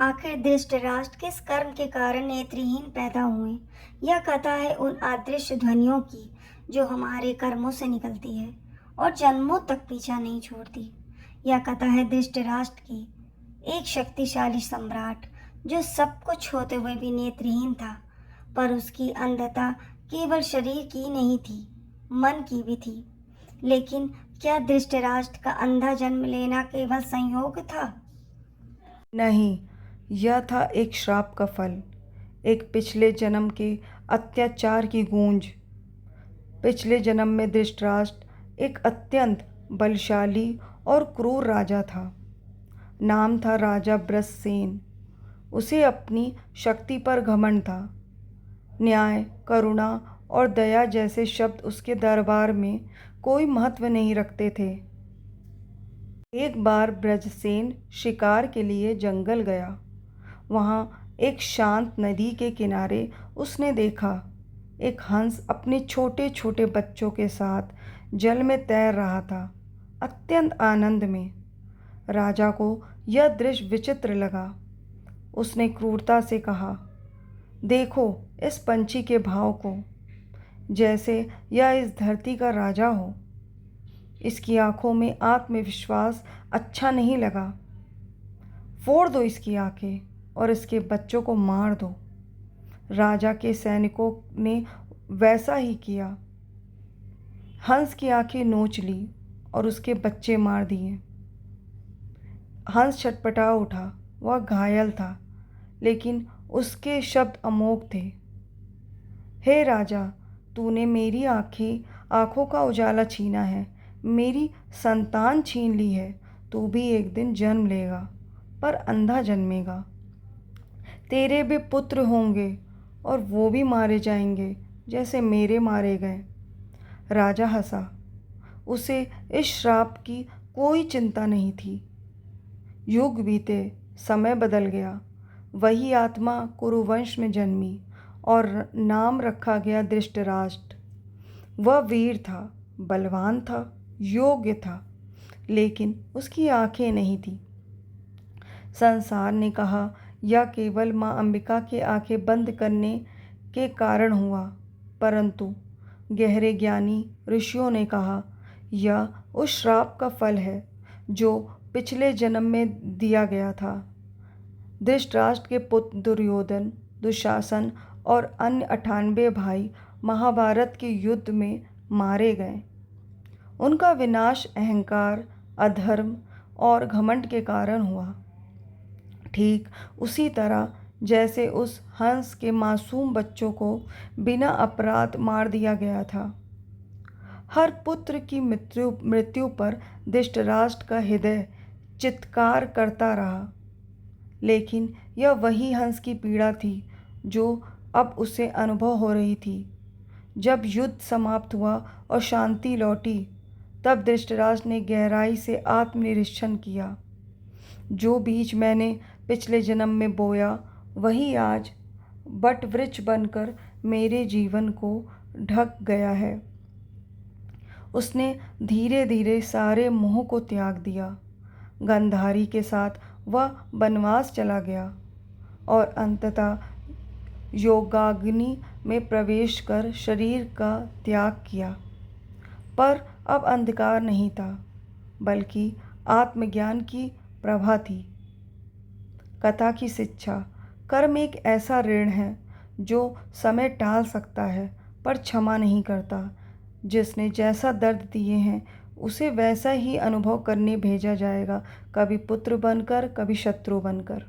आखिर धृतराष्ट्र किस कर्म के कारण नेत्रहीन पैदा हुए? यह कथा है उन अदृश्य ध्वनियों की जो हमारे कर्मों से निकलती है और जन्मों तक पीछा नहीं छोड़ती। यह कथा है धृतराष्ट्र की, एक शक्तिशाली सम्राट जो सब कुछ होते हुए भी नेत्रहीन था, पर उसकी अंधता केवल शरीर की नहीं थी, मन की भी थी। लेकिन क्या धृतराष्ट्र का अंधा जन्म लेना केवल संयोग था? नहीं, यह था एक श्राप का फल, एक पिछले जन्म के अत्याचार की गूंज। पिछले जन्म में धृतराष्ट्र एक अत्यंत बलशाली और क्रूर राजा था। नाम था राजा ब्रससेन। उसे अपनी शक्ति पर घमंड था। न्याय, करुणा और दया जैसे शब्द उसके दरबार में कोई महत्व नहीं रखते थे। एक बार ब्रजसेन शिकार के लिए जंगल गया। वहाँ एक शांत नदी के किनारे उसने देखा एक हंस अपने छोटे छोटे बच्चों के साथ जल में तैर रहा था, अत्यंत आनंद में। राजा को यह दृश्य विचित्र लगा। उसने क्रूरता से कहा, देखो इस पंछी के भाव को, जैसे यह इस धरती का राजा हो। इसकी आंखों में आत्मविश्वास अच्छा नहीं लगा। फोड़ दो इसकी आंखें और इसके बच्चों को मार दो। राजा के सैनिकों ने वैसा ही किया। हंस की आंखें नोच ली और उसके बच्चे मार दिए। हंस छटपटा उठा। वह घायल था, लेकिन उसके शब्द अमोघ थे। हे राजा, तूने मेरी आंखों का उजाला छीना है, मेरी संतान छीन ली है। तू भी एक दिन जन्म लेगा, पर अंधा जन्मेगा। तेरे भी पुत्र होंगे और वो भी मारे जाएंगे जैसे मेरे मारे गए। राजा हंसा। उसे इस श्राप की कोई चिंता नहीं थी। युग बीते, समय बदल गया। वही आत्मा कुरुवंश में जन्मी और नाम रखा गया धृतराष्ट्र। वह वीर था, बलवान था, योग्य था, लेकिन उसकी आंखें नहीं थीं। संसार ने कहा यह केवल माँ अंबिका के आंखें बंद करने के कारण हुआ, परंतु गहरे ज्ञानी ऋषियों ने कहा यह उस श्राप का फल है जो पिछले जन्म में दिया गया था। धृतराष्ट्र के पुत्र दुर्योधन, दुशासन और अन्य 98 भाई महाभारत के युद्ध में मारे गए। उनका विनाश अहंकार, अधर्म और घमंड के कारण हुआ। ठीक उसी तरह जैसे उस हंस के मासूम बच्चों को बिना अपराध मार दिया गया था। हर पुत्र की मृत्यु पर धृतराष्ट्र का हृदय चित्कार करता रहा, लेकिन यह वही हंस की पीड़ा थी जो अब उसे अनुभव हो रही थी। जब युद्ध समाप्त हुआ और शांति लौटी, तब धृतराष्ट्र ने गहराई से आत्मनिरीक्षण किया। जो बीज मैंने पिछले जन्म में बोया, वही आज बट वृक्ष बनकर मेरे जीवन को ढक गया है। उसने धीरे धीरे सारे मोह को त्याग दिया। गंधारी के साथ वह वनवास चला गया और अंततः योगाग्नि में प्रवेश कर शरीर का त्याग किया। पर अब अंधकार नहीं था, बल्कि आत्मज्ञान की प्रभा थी। कथा की शिक्षा। कर्म एक ऐसा ऋण है जो समय टाल सकता है, पर क्षमा नहीं करता। जिसने जैसा दर्द दिए हैं, उसे वैसा ही अनुभव करने भेजा जाएगा, कभी पुत्र बनकर, कभी शत्रु बनकर।